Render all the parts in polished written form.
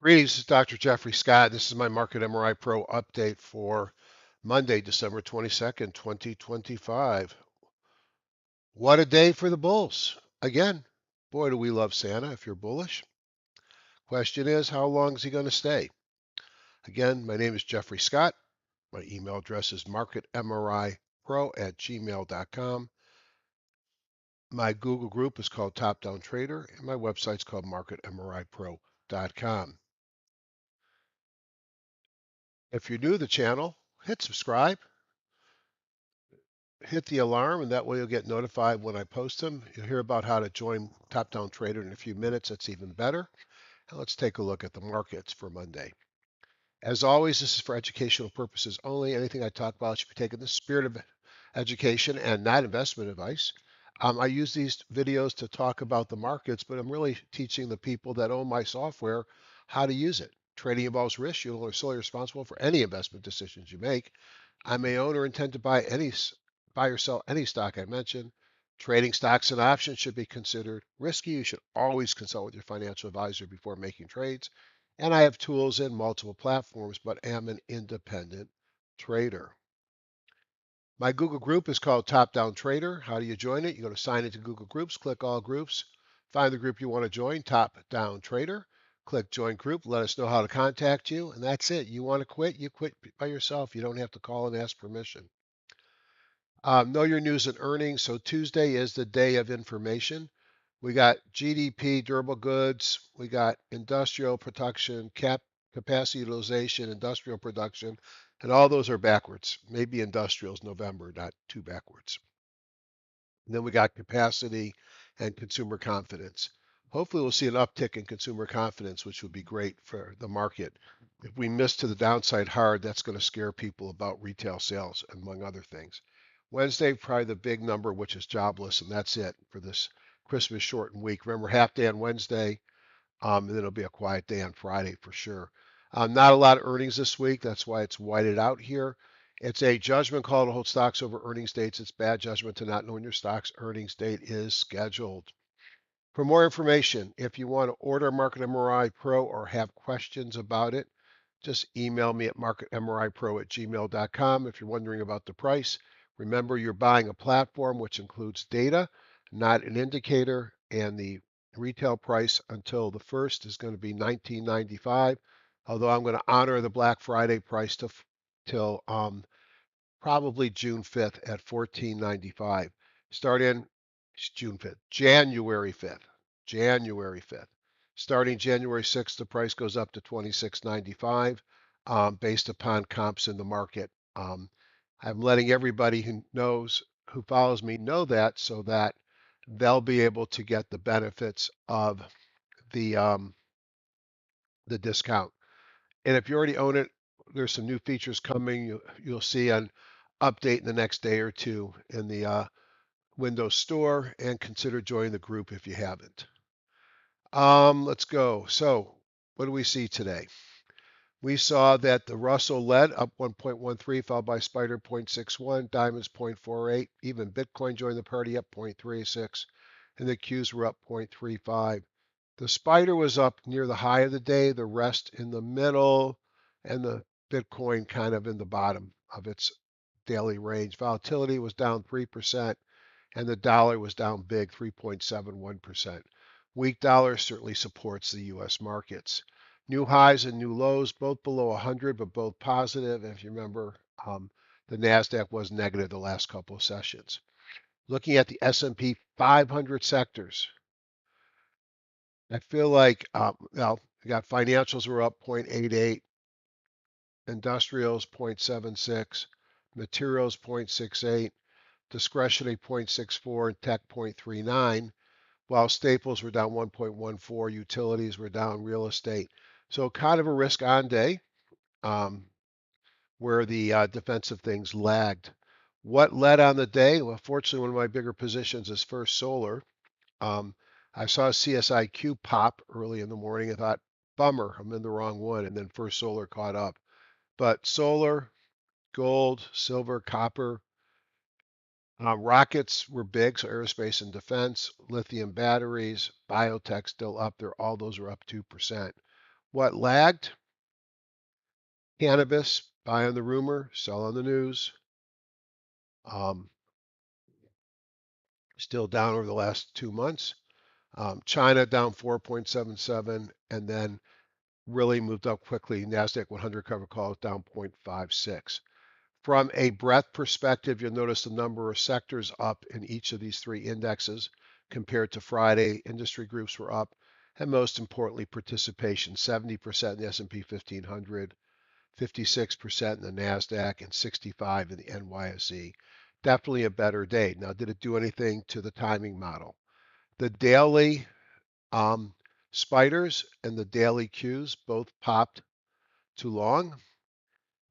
Greetings, this is Dr. Jeffrey Scott. This is my Market MRI Pro update for Monday, December 22nd, 2025. What a day for the bulls. Again, boy, do we love Santa if you're bullish. Question is, how long is he going to stay? Again, my name is Jeffrey Scott. My email address is marketmripro@gmail.com. My Google group is called Top Down Trader, and my website is called marketmripro.com. If you're new to the channel, hit subscribe. Hit the alarm, and that way you'll get notified when I post them. You'll hear about how to join Top Down Trader in a few minutes. That's even better. And let's take a look at the markets for Monday. As always, this is for educational purposes only. Anything I talk about should be taken in the spirit of education and not investment advice. I use these videos to talk about the markets, but I'm really teaching the people that own my software how to use it. Trading involves risk. You're solely responsible for any investment decisions you make. I may own or intend to buy or sell any stock I mentioned. Trading stocks and options should be considered risky. You should always consult with your financial advisor before making trades. And I have tools in multiple platforms, but am an independent trader. My Google group is called Top Down Trader. How do you join it? You go to sign into Google Groups, click all groups, find the group you want to join, Top Down Trader. Click join group, let us know how to contact you, and that's it. You want to quit, you quit by yourself. You don't have to call and ask permission. Know your news and earnings. So Tuesday is the day of information. We got GDP, durable goods. We got industrial production, capacity utilization, industrial production, and all those are backwards. Maybe industrials November, not too backwards. And then we got capacity and consumer confidence. Hopefully, we'll see an uptick in consumer confidence, which would be great for the market. If we miss to the downside hard, that's going to scare people about retail sales, among other things. Wednesday, probably the big number, which is jobless, and that's it for this Christmas shortened week. Remember, half day on Wednesday, and then it'll be a quiet day on Friday for sure. Not a lot of earnings this week. That's why it's whited out here. It's a judgment call to hold stocks over earnings dates. It's bad judgment to not know when your stock's earnings date is scheduled. For more information, if you want to order Market MRI Pro or have questions about it, just email me at marketmripro@gmail.com. If you're wondering about the price, remember you're buying a platform which includes data, not an indicator, and the retail price until the first is going to be $19.95. Although I'm going to honor the Black Friday price till probably June 5th at $14.95. Start in June 5th, January 5th, January 5th. Starting January 6th, the price goes up to $26.95 based upon comps in the market. I'm letting everybody who follows me know that so that they'll be able to get the benefits of the um, the discount. And if you already own it, there's some new features coming. You'll see an update in the next day or two in the Windows Store, and consider joining the group if you haven't. Let's go. So, what do we see today? We saw that the Russell led up 1.13, followed by Spider 0.61, Diamonds 0.48, even Bitcoin joined the party up 0.36, and the Qs were up 0.35. The Spider was up near the high of the day, the rest in the middle, and the Bitcoin kind of in the bottom of its daily range. Volatility was down 3%, and the dollar was down big, 3.71%. Weak dollar certainly supports the U.S. markets. New highs and new lows, both below 100, but both positive. And if you remember, the NASDAQ was negative the last couple of sessions. Looking at the S&P 500 sectors, I feel like, well, we got financials were up 0.88, industrials 0.76, materials 0.68, discretionary 0.64, and tech 0.39, while staples were down 1.14, utilities were down, real estate. So kind of a risk on day where the defensive things lagged. What led on the day? Well, fortunately, one of my bigger positions is First Solar. I saw CSIQ pop early in the morning. I thought, bummer, I'm in the wrong one. And then First Solar caught up. But solar, gold, silver, copper, rockets were big, so aerospace and defense, lithium batteries, biotech still up there. All those are up 2%. What lagged? Cannabis, buy on the rumor, sell on the news. Um, Still down over the last 2 months. China down 4.77, and then really moved up quickly. NASDAQ 100 covered calls down 0.56. From a breadth perspective, you'll notice the number of sectors up in each of these three indexes compared to Friday. Industry groups were up, and most importantly, participation 70% in the S&P 1500, 56% in the NASDAQ, and 65% in the NYSE. Definitely a better day. Now, did it do anything to the timing model? The daily um, spiders and the daily Qs both popped to long.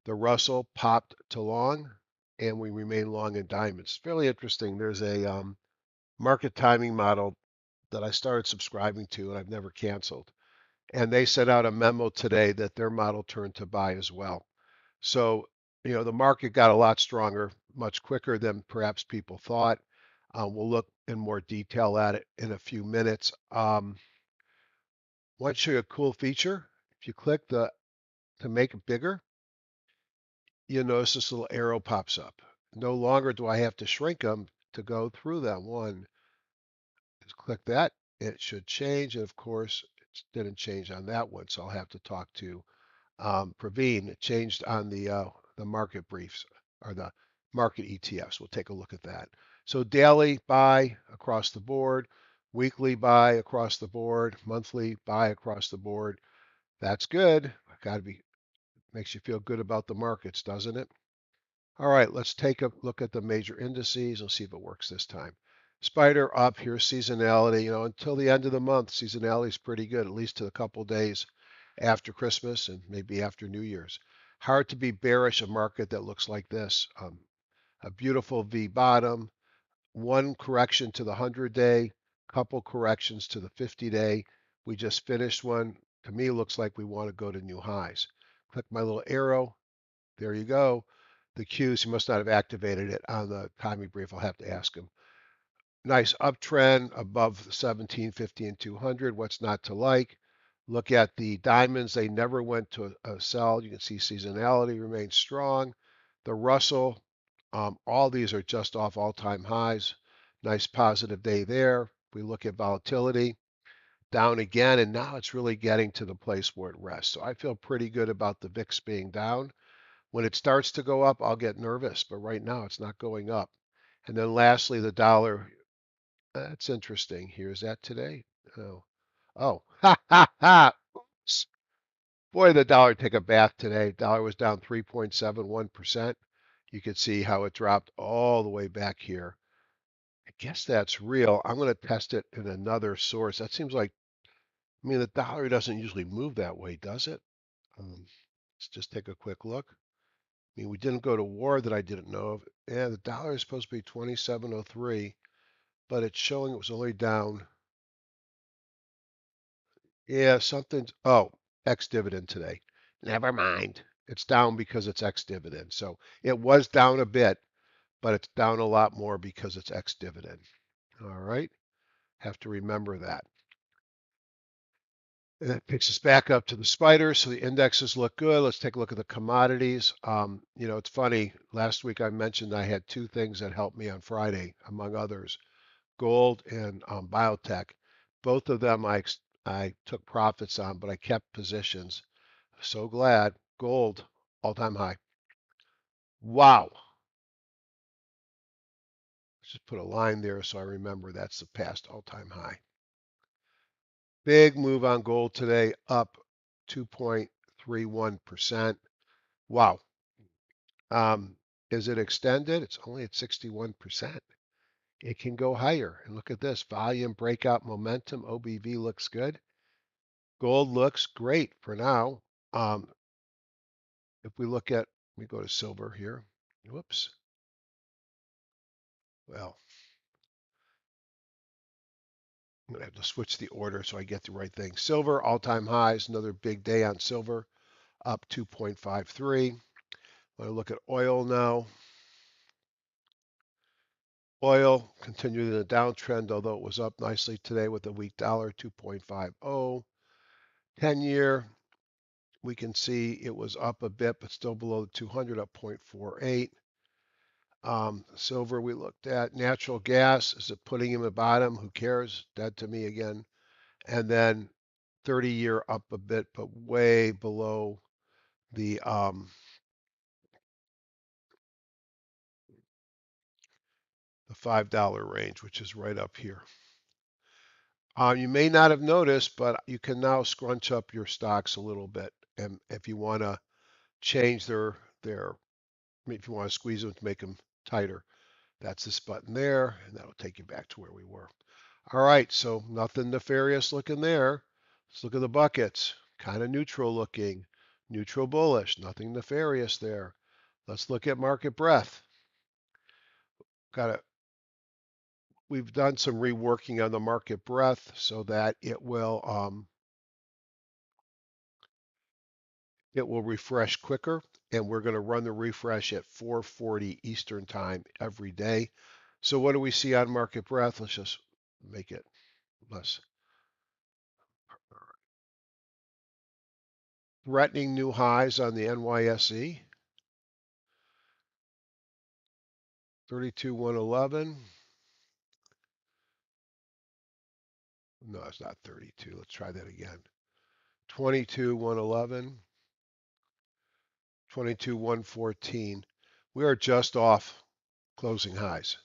The Russell popped to long, and we remain long in diamonds. Fairly interesting. There's a market timing model that I started subscribing to, and I've never canceled. And they sent out a memo today that their model turned to buy as well. So, the market got a lot stronger, much quicker than perhaps people thought. We'll look in more detail at it in a few minutes. Want to show you a cool feature. If you click to make it bigger, you'll notice this little arrow pops up. No longer do I have to shrink them to go through them. Just click that. It should change. And of course, it didn't change on that one. So I'll have to talk to Praveen. It changed on the market briefs or the market ETFs. We'll take a look at that. So daily buy across the board, weekly buy across the board, monthly buy across the board. That's good. Got to be makes you feel good about the markets, doesn't it? All right, let's take a look at the major indices and see if it works this time. Spider up, here's seasonality. Until the end of the month, seasonality is pretty good, at least to a couple days after Christmas and maybe after New Year's. Hard to be bearish a market that looks like this. A beautiful V bottom, one correction to the 100-day, couple corrections to the 50-day. We just finished one. To me, looks like we want to go to new highs. Click my little arrow. There you go. The Qs, he must not have activated it on the timing brief. I'll have to ask him. Nice uptrend above 1750 and 200. What's not to like? Look at the diamonds. They never went to a sell. You can see seasonality remains strong. The Russell, all these are just off all-time highs. Nice positive day there. We look at volatility, down again, and now it's really getting to the place where it rests. So I feel pretty good about the VIX being down. When it starts to go up, I'll get nervous, but right now it's not going up. And then lastly, the dollar. That's interesting. Here's that today. Oh, ha ha ha. Oops. Boy, the dollar took a bath today. Dollar was down 3.71%. You can see how it dropped all the way back here. I guess that's real. I'm going to test it in another source. That seems like, the dollar doesn't usually move that way, does it? Let's just take a quick look. We didn't go to war that I didn't know of. Yeah, the dollar is supposed to be 27.03, but it's showing it was only down. Yeah, something. Oh, ex-dividend today. Never mind. It's down because it's ex-dividend. So it was down a bit, but it's down a lot more because it's ex-dividend. All right. Have to remember that. And that picks us back up to the spiders. So the indexes look good. Let's take a look at the commodities. It's funny. Last week I mentioned I had two things that helped me on Friday, among others, gold and biotech. Both of them I took profits on, but I kept positions. So glad. Gold, all-time high. Wow. Let's just put a line there so I remember that's the past all-time high. Big move on gold today, up 2.31%. Wow. Is it extended? It's only at 61%. It can go higher. And look at this volume breakout momentum. OBV looks good. Gold looks great for now. If we look at, let me go to silver here. Whoops. Well, I'm going to have to switch the order so I get the right thing. Silver, all-time highs, another big day on silver, up 2.53. I'm going to look at oil now. Oil continued in a downtrend, although it was up nicely today with a weak dollar, 2.50. 10-year we can see it was up a bit, but still below the 200, up 0.48. Silver we looked at. Natural gas, is it putting him at bottom? Who cares? Dead to me again. And then 30-year up a bit, but way below the $5 range, which is right up here. You may not have noticed, but you can now scrunch up your stocks a little bit. And if you want to change their, if you want to squeeze them to make them tighter, that's this button there, and that'll take you back to where we were. All right, so nothing nefarious looking there. Let's look at the buckets. Kind of neutral looking, neutral bullish, nothing nefarious there. Let's look at market breadth. Got it. We've done some reworking on the market breadth so that it will refresh quicker, and we're going to run the refresh at 4:40 Eastern time every day. So what do we see on market breadth? Let's just make it less. Threatening new highs on the NYSE, 32,111. No, it's not 32. Let's try that again. 22,111, 22,114. We are just off closing highs.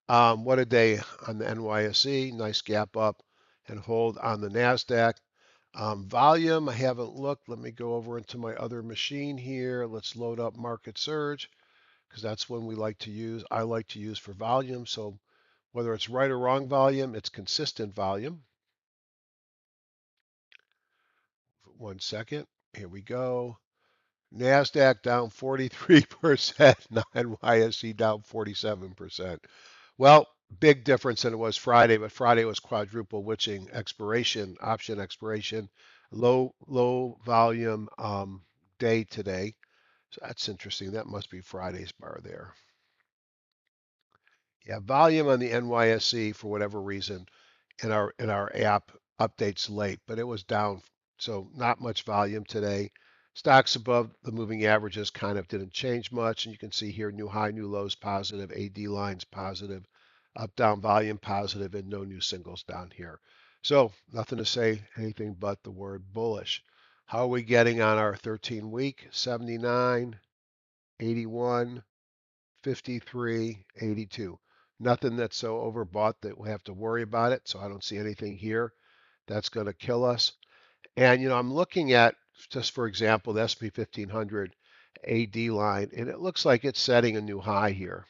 What a day on the NYSE. Nice gap up and hold on the NASDAQ. Volume, I haven't looked. Let me go over into my other machine here. Let's load up Market Surge because that's one we like to use. I like to use for volume. So whether it's right or wrong volume, it's consistent volume. 1 second. Here we go. NASDAQ down 43%, NYSE down 47%. Well, big difference than it was Friday, but Friday was quadruple witching expiration, option expiration, low volume day today. So that's interesting. That must be Friday's bar there. Yeah, volume on the NYSE for whatever reason in our app updates late, but it was down, so not much volume today. Stocks above the moving averages kind of didn't change much, and you can see here new high, new lows positive, AD lines positive, up down volume positive, and no new singles down here. So nothing to say anything but the word bullish. How are we getting on our 13-week? 79, 81, 53, 82. Nothing that's so overbought that we have to worry about it. So I don't see anything here that's going to kill us. And I'm looking at, just for example, the SP 1500 AD line, and it looks like it's setting a new high here.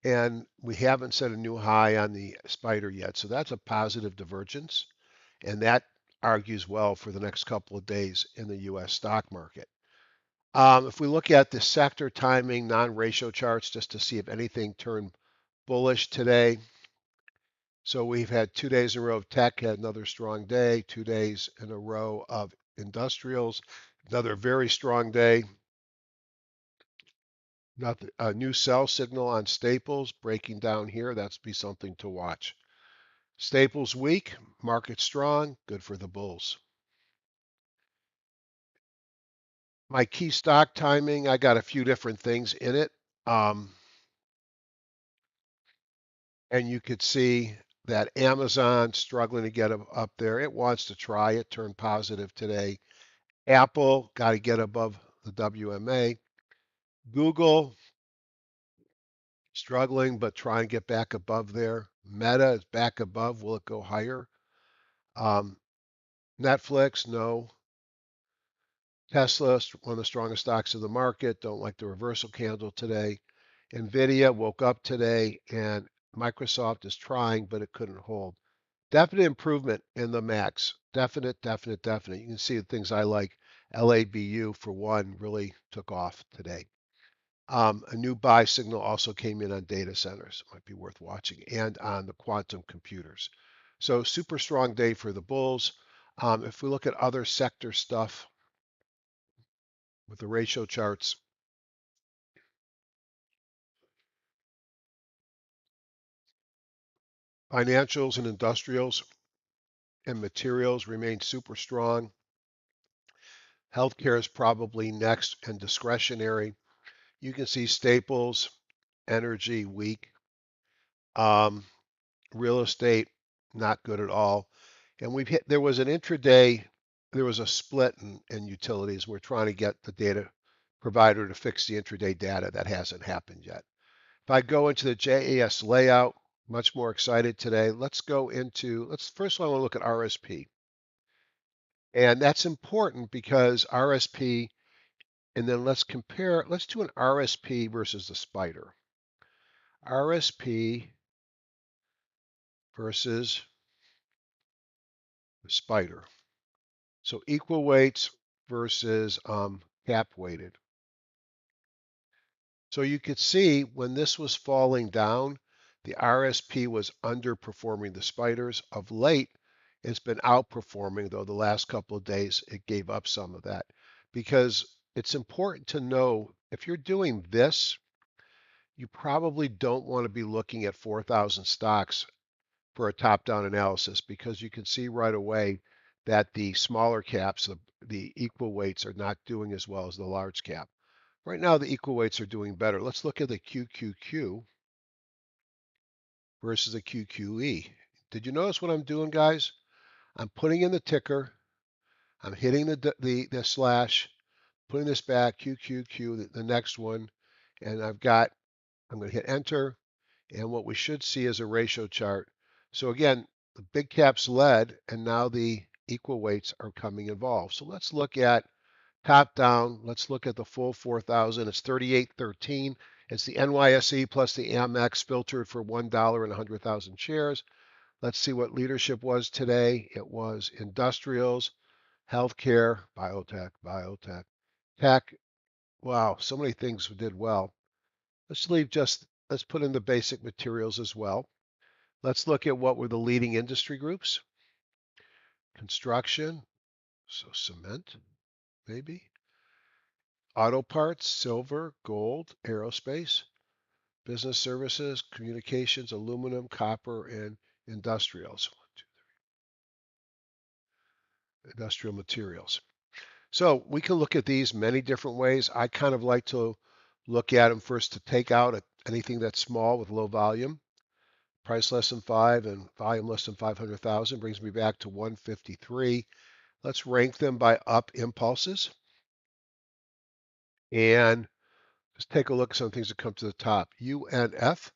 And we haven't set a new high on the spider yet. So that's a positive divergence. And that argues well for the next couple of days in the US stock market. If we look at the sector timing non-ratio charts just to see if anything turned bullish today. So we've had 2 days in a row of tech, had another strong day, 2 days in a row of industrials, another very strong day. Nothing, a new sell signal on Staples breaking down here. That's be something to watch. Staples weak, market strong, good for the bulls. My key stock timing, I got a few different things in it. And you could see that Amazon struggling to get up there. It wants to try it, turned positive today. Apple got to get above the WMA. Google struggling, but trying to get back above there. Meta is back above. Will it go higher? Um, Netflix, no. Tesla, one of the strongest stocks of the market. Don't like the reversal candle today. Nvidia woke up today, and Microsoft is trying, but it couldn't hold. Definite improvement in the max. Definite, definite, definite. You can see the things I like. LABU, for one, really took off today. A new buy signal also came in on data centers. Might be worth watching, and on the quantum computers. So super strong day for the bulls. If we look at other sector stuff with the ratio charts, Financials and industrials and materials remain super strong. Healthcare is probably next and discretionary. You can see staples, energy weak, um, real estate not good at all. And we've hit, there was an intraday, there was a split in utilities. We're trying to get the data provider to fix the intraday data. That hasn't happened yet. If I go into the JAS layout, much more excited today. Let's go into, let's first of all, I want to look at RSP. And that's important because RSP, and then let's compare, let's do an RSP versus the spider. RSP versus the spider. So equal weights versus cap weighted. So you could see when this was falling down, the RSP was underperforming the spiders. Of late, it's been outperforming, though the last couple of days it gave up some of that. Because it's important to know if you're doing this, you probably don't want to be looking at 4,000 stocks for a top-down analysis because you can see right away that the smaller caps, the equal weights, are not doing as well as the large cap. Right now, the equal weights are doing better. Let's look at the QQQ versus the QQE. Did you notice what I'm doing, guys? I'm putting in the ticker. I'm hitting the slash, putting this back, QQQ, the next one, and I'm going to hit enter, and what we should see is a ratio chart. So again, the big caps led, and now the equal weights are coming involved. So let's look at top down. Let's look at the full 4,000. It's 38.13. It's the NYSE plus the Amex filtered for $1 and 100,000 shares. Let's see what leadership was today. It was industrials, healthcare, biotech, tech. Wow, so many things did well. Let's put in the basic materials as well. Let's look at what were the leading industry groups. Construction, so cement, maybe. Auto parts, silver, gold, aerospace, business services, communications, aluminum, copper, and industrials. Industrial materials. So we can look at these many different ways. I kind of like to look at them first to take out anything that's small with low volume. Price less than 5 and volume less than 500,000 brings me back to 153. Let's rank them by up impulses. And just take a look at some things that come to the top. UNF,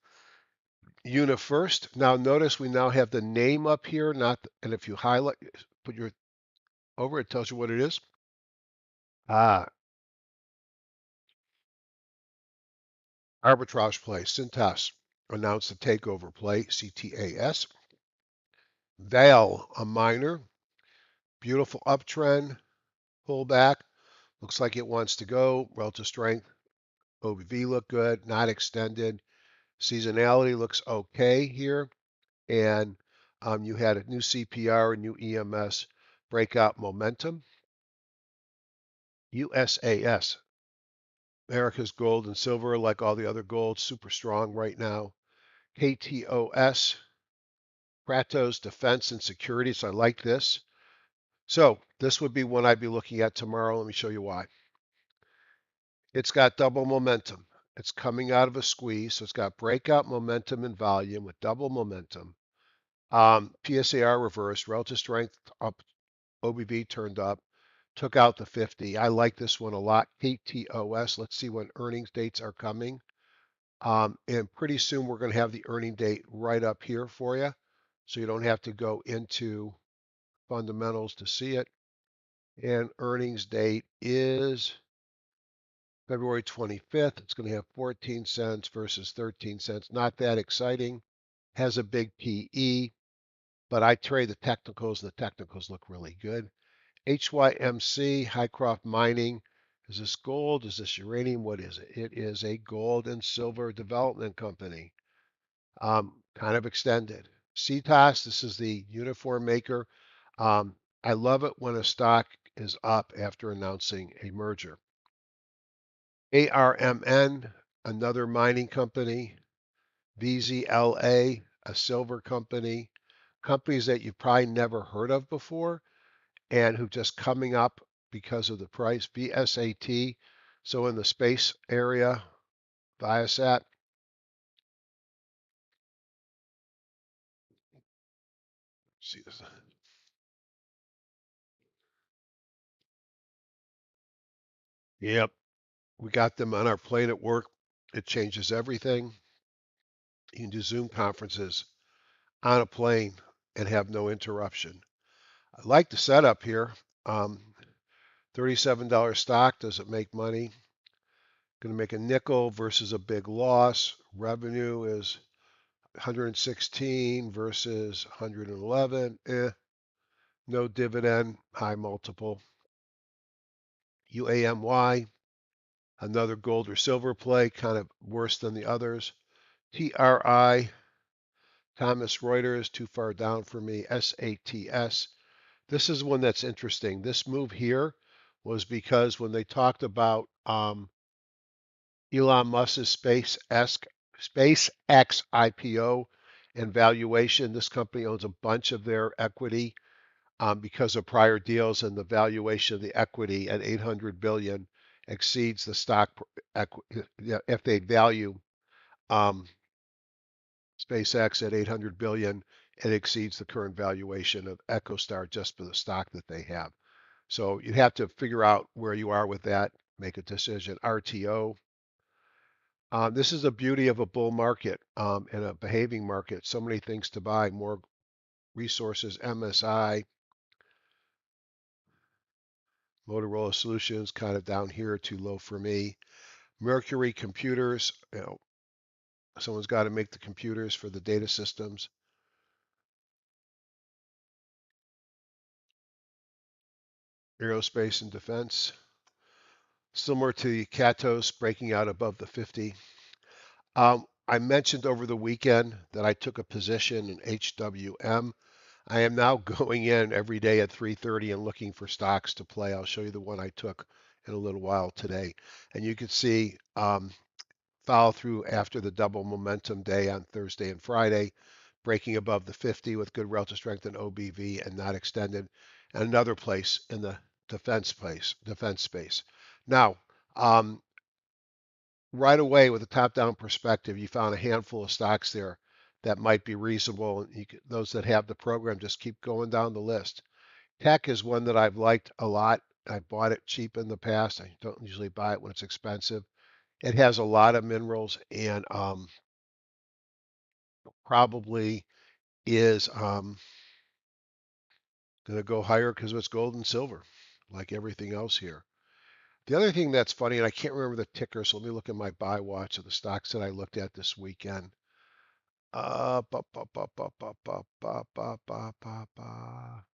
UniFirst. Now notice we now have the name up here, and if you highlight, put your over, it tells you what it is. Arbitrage play. Cintas announced a takeover play, CTAS. Vale, a minor. Beautiful uptrend, pullback. Looks like it wants to go. Relative strength. OBV look good, not extended. Seasonality looks okay here. And you had a new CPR, a new EMS, breakout momentum. USAS, America's gold and silver, like all the other golds, super strong right now. KTOS, Kratos Defense and Security. So I like this. So this would be one I'd be looking at tomorrow. Let me show you why. It's got double momentum. It's coming out of a squeeze. So it's got breakout momentum and volume with double momentum. PSAR reversed, relative strength up, OBV turned up, took out the 50. I like this one a lot. KTOS, let's see when earnings dates are coming. And pretty soon we're going to have the earning date right up here for you. So you don't have to go into fundamentals to see it. And earnings date is February 25th. It's going to have 14 cents versus 13 cents. Not that exciting. Has a big PE, but I trade the technicals, and the technicals look really good. HYMC, Hycroft Mining. Is this gold? Is this uranium? What is it? It is a gold and silver development company. Kind of extended. CTAS, this is the uniform maker. I love it when a stock is up after announcing a merger. ARMN, another mining company. VZLA, a silver company, companies that you've probably never heard of before and who just coming up because of the price. VSAT, so in the space area, Viasat. See this. Yep, we got them on our plane at work. It changes everything. You can do Zoom conferences on a plane and have no interruption. I like the setup here. $37 stock. Does it make money? Going to make a nickel versus a big loss. Revenue is 116 versus 111. No dividend, high multiple. UAMY, another gold or silver play, kind of worse than the others. TRI, Thomas Reuters, too far down for me. SATS. This is one that's interesting. This move here was because when they talked about Elon Musk's SpaceX IPO and valuation, this company owns a bunch of their equity because of prior deals, and the valuation of the equity at 800 billion exceeds the stock if they value um, SpaceX at 800 billion, it exceeds the current valuation of EchoStar just for the stock that they have. So you have to figure out where you are with that, make a decision. RTO. This is the beauty of a bull market and a behaving market. So many things to buy, more resources. MSI, Motorola Solutions, kind of down here, too low for me. Mercury Computers, someone's got to make the computers for the data systems. Aerospace and defense, similar to the Catos breaking out above the 50. I mentioned over the weekend that I took a position in HWM. I am now going in every day at 3:30 and looking for stocks to play. I'll show you the one I took in a little while today. And you can see follow through after the double momentum day on Thursday and Friday, breaking above the 50 with good relative strength in OBV and not extended. And another place in the defense space. Now, right away with a top-down perspective, you found a handful of stocks there that might be reasonable. Those that have the program just keep going down the list. Tech is one that I've liked a lot. I bought it cheap in the past. I don't usually buy it when it's expensive. It has a lot of minerals and probably is going to go higher because of its gold and silver, like everything else here. The other thing that's funny, and I can't remember the ticker, so let me look at my buy watch of the stocks that I looked at this weekend. Ba, ba, ba, ba, ba, ba, ba, ba, ba, ba, ba.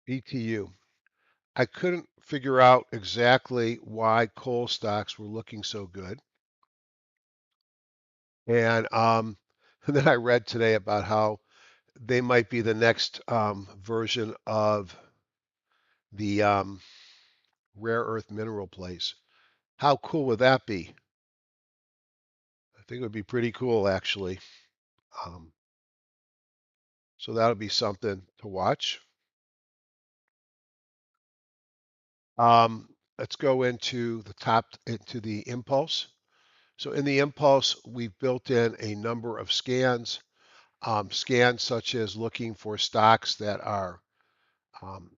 BTU. I couldn't figure out exactly why coal stocks were looking so good. And, and then I read today about how they might be the next version of the rare earth mineral place. How cool would that be? I think it would be pretty cool, actually. Um, so that'll be something to watch. Let's go into the impulse. So in the impulse, we've built in a number of scans. Scans such as looking for stocks that are um,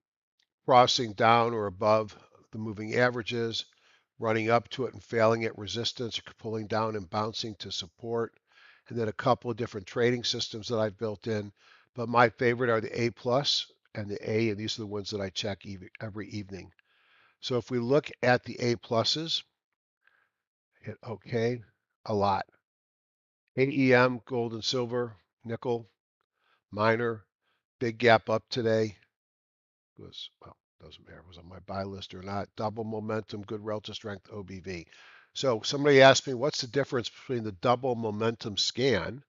crossing down or above the moving averages, running up to it and failing at resistance, or pulling down and bouncing to support, and then a couple of different trading systems that I've built in. But my favorite are the A plus and the A, and these are the ones that I check every evening. So if we look at the A pluses, hit OK a lot. AEM, gold and silver, nickel, minor, big gap up today. Was, well, doesn't matter, was on my buy list or not. Double momentum, good relative strength, OBV. So somebody asked me, what's the difference between the double momentum scan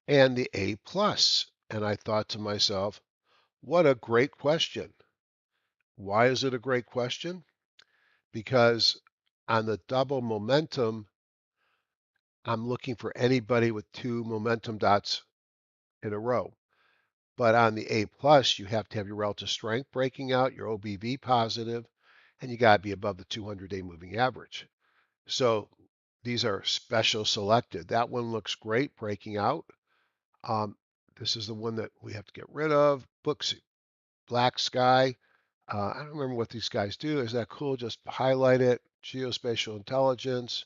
and the A plus? And I thought to myself, what a great question. Why is it a great question? because on the double momentum, I'm looking for anybody with two momentum dots in a row. But on the A plus, you have to have your relative strength breaking out, your OBV positive, and you got to be above the 200-day moving average. So these are special selected. That one looks great breaking out. This is the one that we have to get rid of. Books, Black Sky. I don't remember what these guys do. Is that cool? Just highlight it. Geospatial intelligence,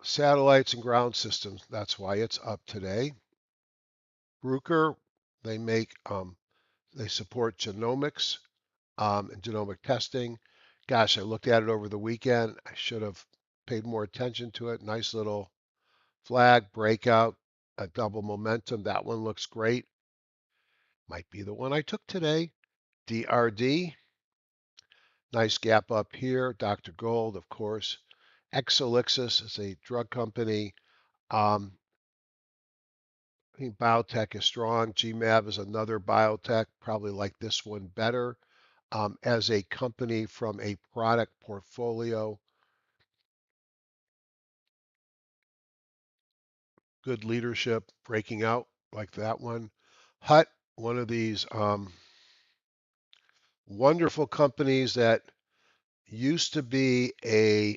satellites and ground systems. That's why it's up today. Bruker, they make they support genomics and genomic testing. Gosh, I looked at it over the weekend. I should have paid more attention to it. Nice little flag breakout, a double momentum. That one looks great. Might be the one I took today. DRD, nice gap up here. Dr. Gold, of course. Exelixis is a drug company. I think biotech is strong. GMAB is another biotech, probably like this one better. As a company from a product portfolio, good leadership, breaking out like that one. Hut, one of these wonderful companies that used to be a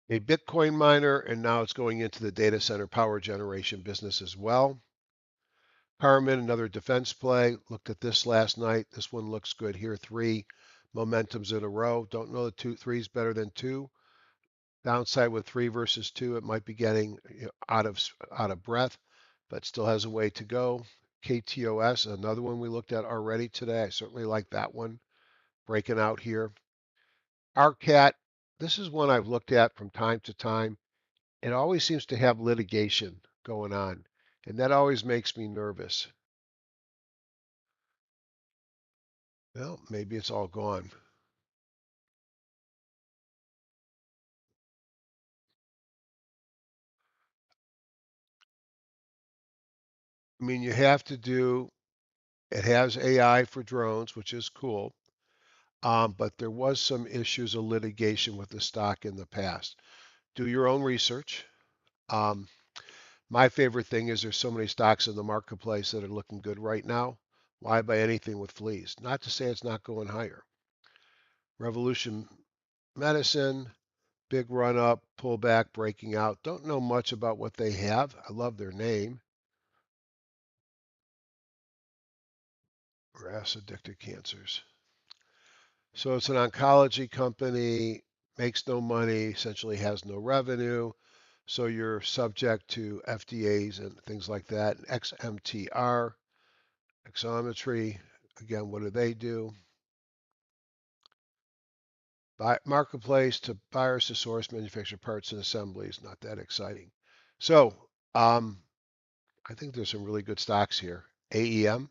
Bitcoin miner, and now it's going into the data center power generation business as well. Carmen, another defense play. Looked at this last night. This one looks good here. Three momentums in a row. Don't know the three is better than two. Downside with three versus two, it might be getting out of breath, but still has a way to go. KTOS, another one we looked at already today. I certainly like that one. Breaking out here. ARCAT, this is one I've looked at from time to time. It always seems to have litigation going on, and that always makes me nervous. Well, maybe it's all gone. I mean, you have to do, it has AI for drones, which is cool. But there was some issues of litigation with the stock in the past. Do your own research. Um, my favorite thing is there's so many stocks in the marketplace that are looking good right now. Why buy anything with fleas? Not to say it's not going higher. Revolution Medicine, big run up, pullback, breaking out. Don't know much about what they have. I love their name. RAS addicted cancers. So it's an oncology company, makes no money, essentially has no revenue. So you're subject to FDAs and things like that. XMTR, exometry. Again, what do they do? Marketplace to buyers to source, manufacture parts and assemblies. Not that exciting. So I think there's some really good stocks here. AEM,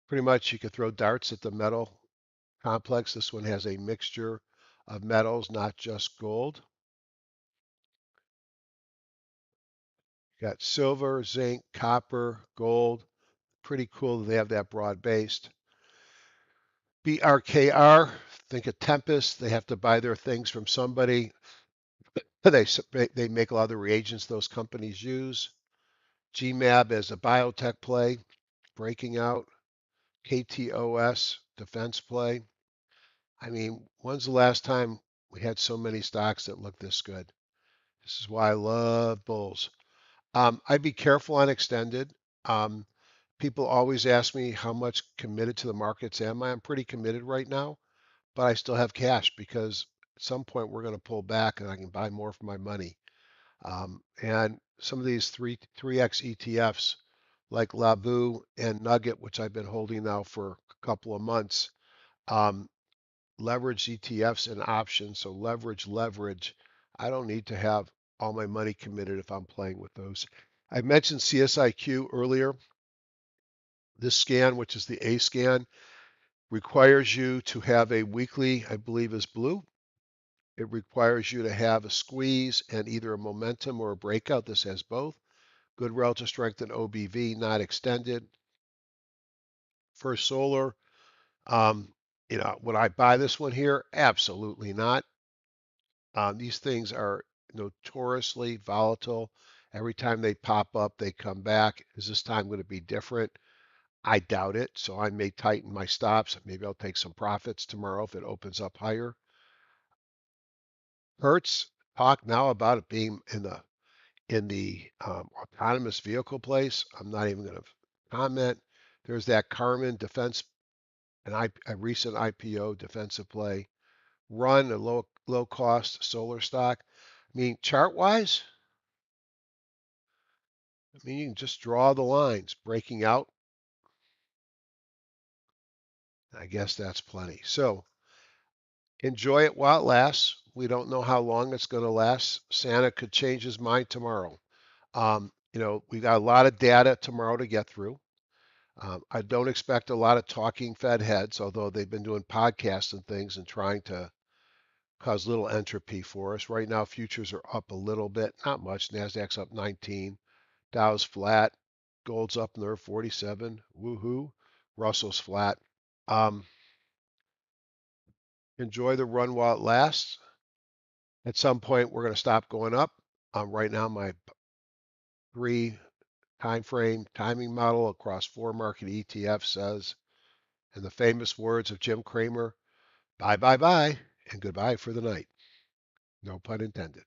pretty much you could throw darts at the metal complex. This one has a mixture of metals, not just gold. Got silver, zinc, copper, gold. Pretty cool that they have that broad based. BRKR, think of Tempest. They have to buy their things from somebody. They make a lot of the reagents those companies use. GMAB as a biotech play, breaking out. KTOS, defense play. I mean, when's the last time we had so many stocks that look this good? This is why I love bulls. I'd be careful on extended. Um, People always ask me how much committed to the markets am I. I'm pretty committed right now, but I still have cash because at some point we're going to pull back and I can buy more for my money. And some of these 3x ETFs like Labu and Nugget, which I've been holding now for a couple of months, um, leverage ETFs and options. So leverage. I don't need to have all my money committed if I'm playing with those. I mentioned CSIQ earlier. This scan, which is the A scan, requires you to have a weekly, I believe is blue. It requires you to have a squeeze and either a momentum or a breakout. This has both. Good relative strength in OBV, not extended. First Solar, um, would I buy this one here? Absolutely not. These things are notoriously volatile. Every time they pop up, they come back. Is this time going to be different? I doubt it. So I may tighten my stops. Maybe I'll take some profits tomorrow if it opens up higher. Hertz, talk now about it being in the autonomous vehicle place. I'm not even going to comment. There's that Carmen defense, a recent IPO defensive play. Run a low cost solar stock. I mean, chart wise, I mean, you can just draw the lines breaking out. I guess that's plenty. So enjoy it while it lasts. We don't know how long it's going to last. Santa could change his mind tomorrow. We got a lot of data tomorrow to get through. I don't expect a lot of talking Fed heads, although they've been doing podcasts and things and trying to cause little entropy for us. Right now, futures are up a little bit, not much. Nasdaq's up 19, Dow's flat, gold's up near 47. Woohoo! Russell's flat. Um, Enjoy the run while it lasts. At some point, we're going to stop going up. Right now, my 3 time frame timing model across 4 market ETFs says, in the famous words of Jim Cramer, bye, bye, bye, and goodbye for the night. No pun intended.